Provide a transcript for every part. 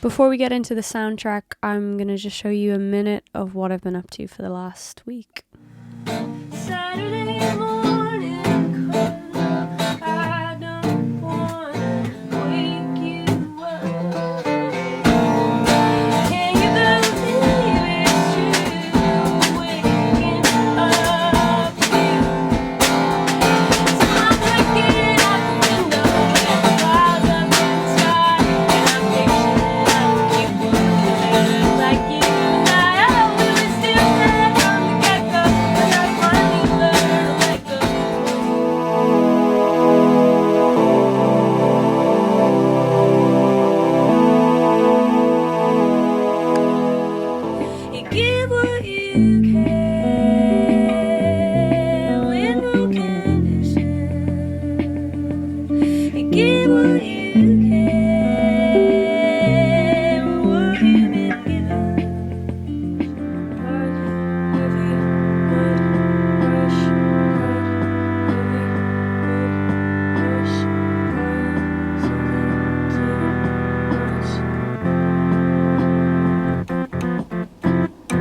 Before we get into the soundtrack, I'm going to just show you a minute of what I've been up to for the last week. Saturday morning, I don't wanna wake you up. Can you believe it's true? Waking up you. So I'm looking out the window at the clouds up in the sky, and I'm picturing you look like you and I. We were still there from the get-go, but I finally learned to let go. You give what you can with no condition. You give what you can, what you've been given. Heavy mud rush,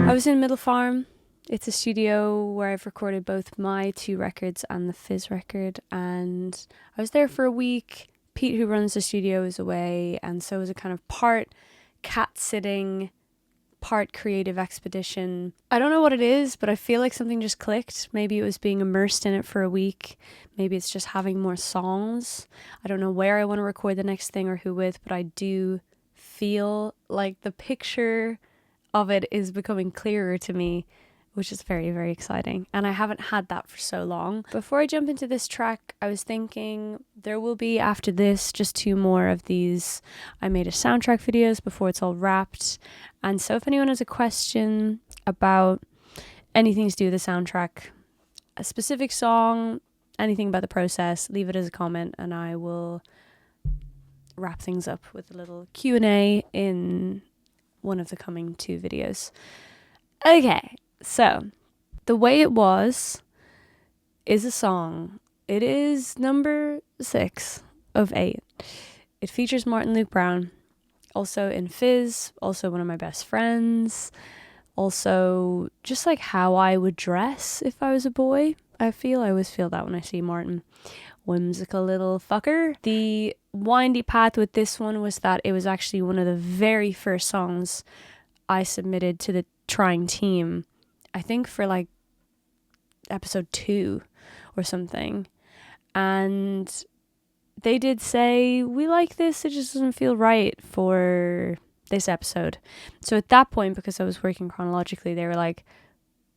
I was in Middle Farm. It's a studio where I've recorded both my 2 records and the Fizz record, and I was there for a week. Pete, who runs the studio, is away, and so it was a kind of part cat sitting, part creative expedition. I don't know what it is, but I feel like something just clicked. Maybe it was being immersed in it for a week. Maybe it's just having more songs. I don't know where I want to record the next thing or who with, but I do feel like the picture of it is becoming clearer to me, which is very, very exciting. And I haven't had that for so long. Before I jump into this track, I was thinking there will be, after this, just 2 more of these I made a soundtrack videos before it's all wrapped. And so if anyone has a question about anything to do with the soundtrack, a specific song, anything about the process, leave it as a comment and I will wrap things up with a little Q&A in one of the coming 2 videos. Okay. So, The Way It Was is a song. It is number 6 of 8. It features Martin Luke Brown, also in Fizz, also one of my best friends, also just like how I would dress if I was a boy. I always feel that when I see Martin. Whimsical little fucker. The windy path with this one was that it was actually one of the very first songs I submitted to the Trying team, I think for like episode 2 or something. And they did say, we like this, it just doesn't feel right for this episode. So at that point, because I was working chronologically, they were like,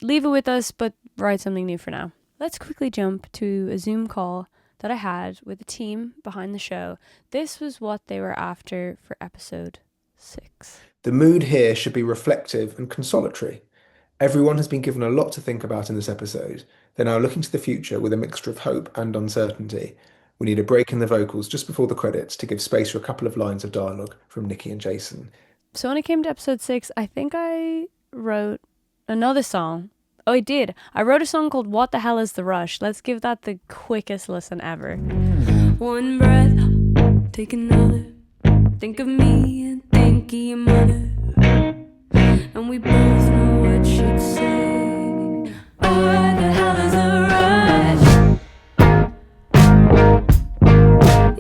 leave it with us, but write something new for now. Let's quickly jump to a Zoom call that I had with the team behind the show. This was what they were after for episode 6. The mood here should be reflective and consolatory. Everyone has been given a lot to think about in this episode. They're now looking to the future with a mixture of hope and uncertainty. We need a break in the vocals just before the credits to give space for a couple of lines of dialogue from Nikki and Jason. So when it came to episode 6, I think I wrote another song. Oh, I did. I wrote a song called What the Hell is the Rush? Let's give that the quickest listen ever. One breath, take another. Think of me and think of your mother. And we both know what she'd say. What the hell is a rush?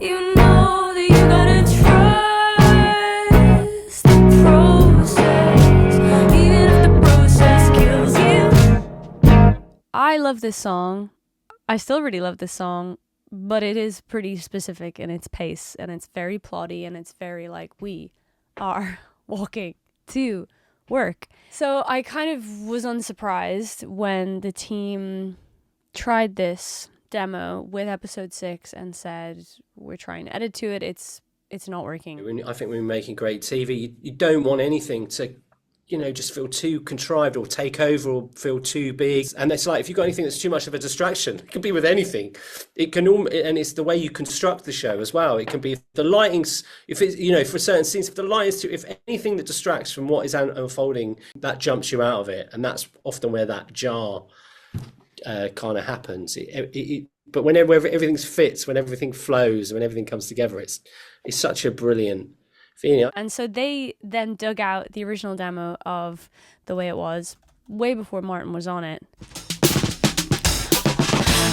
You know that you gotta trust the process, even if the process kills you. I love this song. I still really love this song, but it is pretty specific in its pace, and it's very plotty, and it's very like, we are walking to work. So I kind of was unsurprised when the team tried this demo with episode 6 and said, we're trying to edit to it, it's not working. I think when we're making great TV, you don't want anything to, just feel too contrived or take over or feel too big. And it's like, if you've got anything that's too much of a distraction, it can be with anything. It can, and it's the way you construct the show as well. It can be if the lighting's, if it's, for certain scenes, if the light is too, if anything that distracts from what is unfolding, that jumps you out of it. And that's often where that jar kind of happens. But whenever everything fits, when everything flows, when everything comes together, it's such a brilliant Feeling. And so they then dug out the original demo of The Way It Was way before Martin was on it. I'm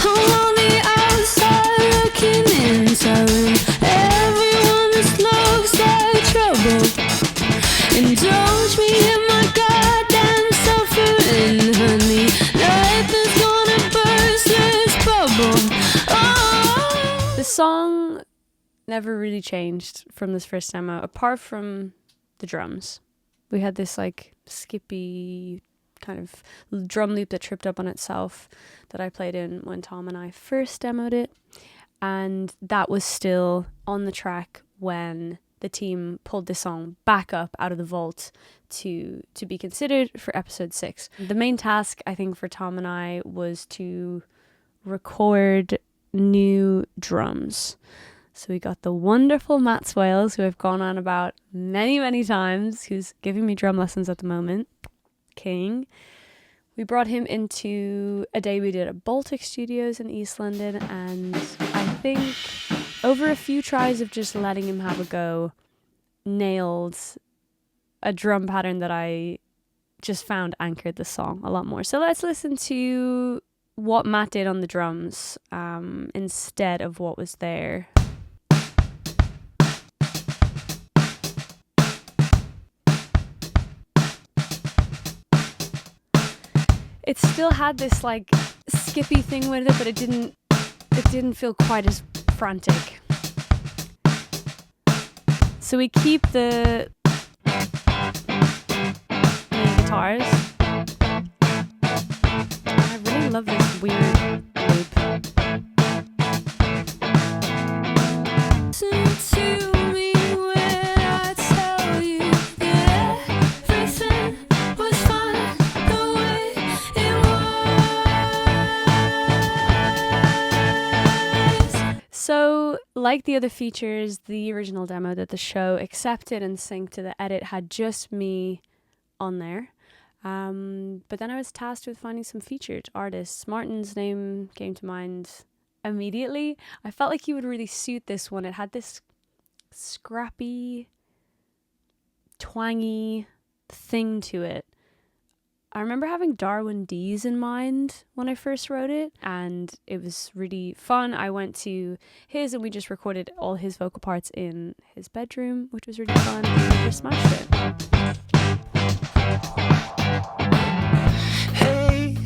on the outside looking in, telling everyone this looks like trouble. Indulge me in my goddamn suffering, honey. Nothing's gonna burst this bubble. Oh. The song never really changed from this first demo, apart from the drums. We had this like skippy kind of drum loop that tripped up on itself that I played in when Tom and I first demoed it, and that was still on the track when the team pulled this song back up out of the vault to be considered for episode 6. The main task, I think, for Tom and I was to record new drums. So we got the wonderful Matt Swales, who I've gone on about many, many times, who's giving me drum lessons at the moment. King. We brought him into a day we did at Baltic Studios in East London, and I think over a few tries of just letting him have a go, nailed a drum pattern that I just found anchored the song a lot more. So let's listen to what Matt did on the drums instead of what was there. It still had this like skippy thing with it, but it didn't feel quite as frantic. So we keep the main guitars. I really love this weird loop. Listen to me when I tell you that everything was fine the way it was. So, like the other features, the original demo that the show accepted and synced to the edit had just me on there. But then I was tasked with finding some featured artists. Martin's name came to mind immediately. I felt like he would really suit this one. It had this scrappy, twangy thing to it. I remember having Darwin Dees in mind when I first wrote it, and it was really fun. I went to his and we just recorded all his vocal parts in his bedroom, which was really fun. And we just smashed it. Hey,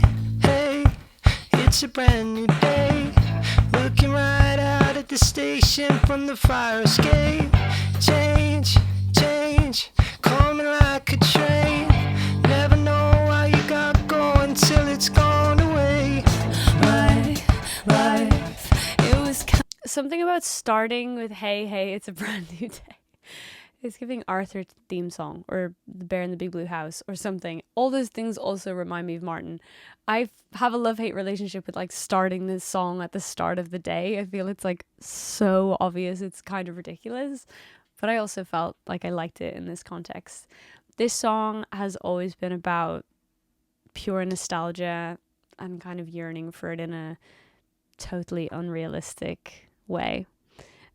hey, it's a brand new day. Looking right out at the station from the fire escape. Change, change, coming like a train. Never know how you got going till it's gone away. My life, it was Something about starting with "Hey, hey, it's a brand new day." It's giving Arthur theme song or The Bear in the Big Blue House or something. All those things also remind me of Martin. I have a love-hate relationship with like starting this song at the start of the day. I feel it's like so obvious. It's kind of ridiculous. But I also felt like I liked it in this context. This song has always been about pure nostalgia and kind of yearning for it in a totally unrealistic way.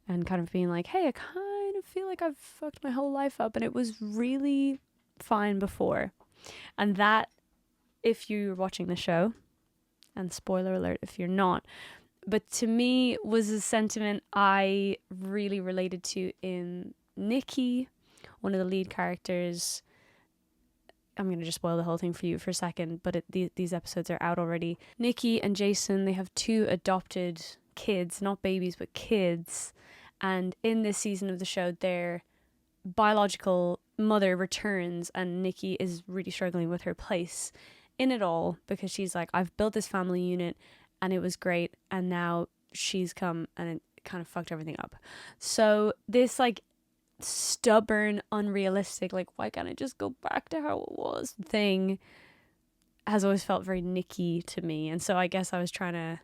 And kind of being like, hey, I kind of feel like I've fucked my whole life up and it was really fine before. And that, if you're watching the show, and spoiler alert if you're not, but to me was a sentiment I really related to in Nikki, one of the lead characters. I'm going to just spoil the whole thing for you for a second, but these episodes are out already. Nikki and Jason, they have 2 adopted kids, not babies, but kids. And in this season of the show, their biological mother returns and Nikki is really struggling with her place in it all because she's like, I've built this family unit and it was great, and now she's come and it kind of fucked everything up. So this like stubborn, unrealistic, like why can't I just go back to how it was thing has always felt very Nikki to me. And so I guess I was trying to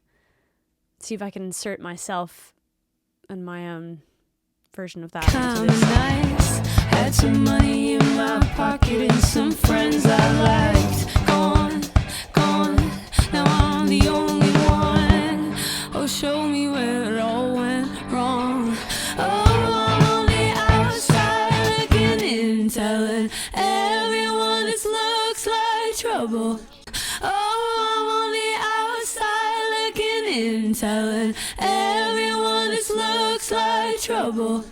see if I can insert myself and my own version of that into this. nice. Had some money in my pocket and some friends I liked. Gone, gone. Now I'm the only one. Oh, show me where it all went wrong. Oh, I'm on the outside everyone just looks like trouble. Oh, I'm on the outside looking in, telling everyone just looks like trouble.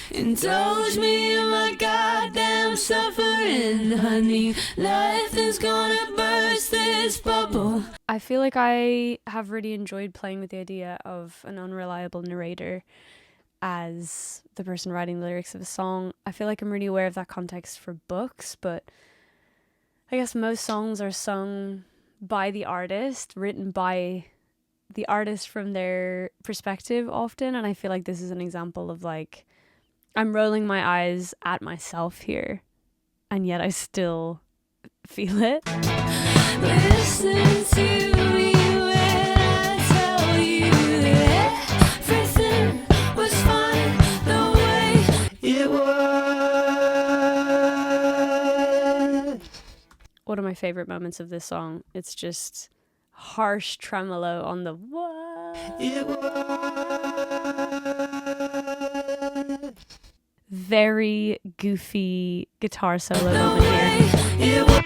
Indulge me in my goddamn suffering, honey. Nothing's gonna burst this bubble. I feel like I have really enjoyed playing with the idea of an unreliable narrator as the person writing the lyrics of a song. I feel like I'm really aware of that context for books, but I guess most songs are sung by the artist, written by the artist from their perspective often, and I feel like this is an example of like, I'm rolling my eyes at myself here, and yet I still feel it. Listen to me when I tell you that everything was fine the way it was. One of my favorite moments of this song, it's just harsh tremolo on the what? It was. Very goofy guitar solo moment here. It was.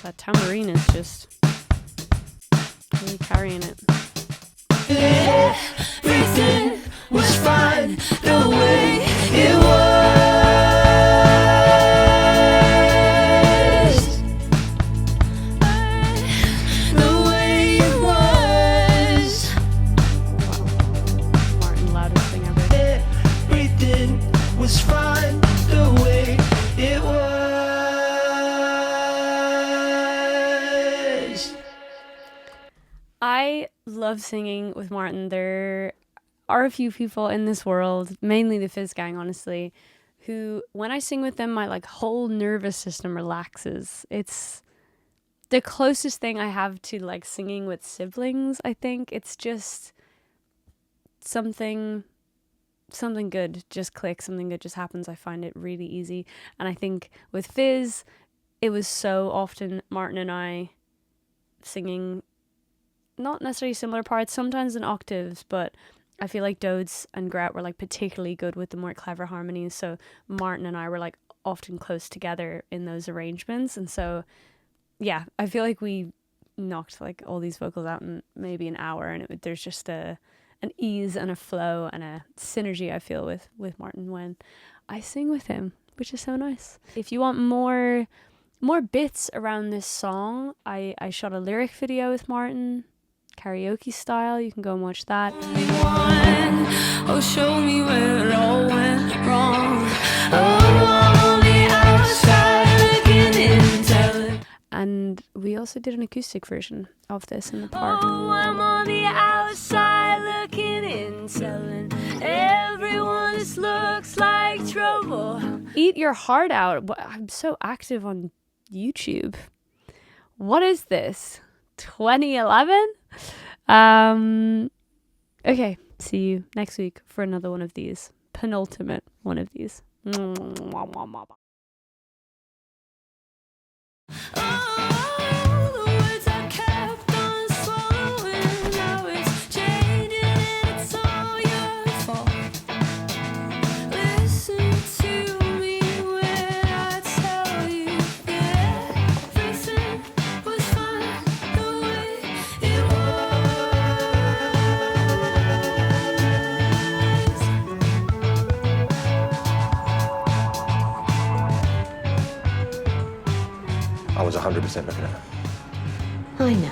That tambourine is just really carrying it. Everything was fine the way it was. The way it was. Martin, loudest thing ever. Everything was fine the way it was. I love singing with Martin. There are a few people in this world, mainly the Fizz gang, honestly, who, when I sing with them, my like whole nervous system relaxes. It's the closest thing I have to like singing with siblings, I think. It's just something good just clicks, something good just happens. I find it really easy. And I think with Fizz, it was so often Martin and I singing not necessarily similar parts, sometimes in octaves, but I feel like Dodes and Gret were like particularly good with the more clever harmonies. So Martin and I were like often close together in those arrangements. And so, yeah, I feel like we knocked like all these vocals out in maybe an hour, and there's just an ease and a flow and a synergy I feel with Martin when I sing with him, which is so nice. If you want more bits around this song, I shot a lyric video with Martin, karaoke style. You can go and watch that. Oh, show me where it all went wrong. Oh, I'm on the outside looking in, telling. And we also did an acoustic version of this in the park. Oh, I'm on the outside looking in, telling everyone this looks like trouble. Eat your heart out. I'm so active on YouTube. What is this? 2011? Okay, see you next week for another one of these. Penultimate one of these. Oh, the words I kept on swallowing, now it's changing and it's all your fault. Listen to me when I tell you that everything was fine the way it I was 100% looking at her. I know.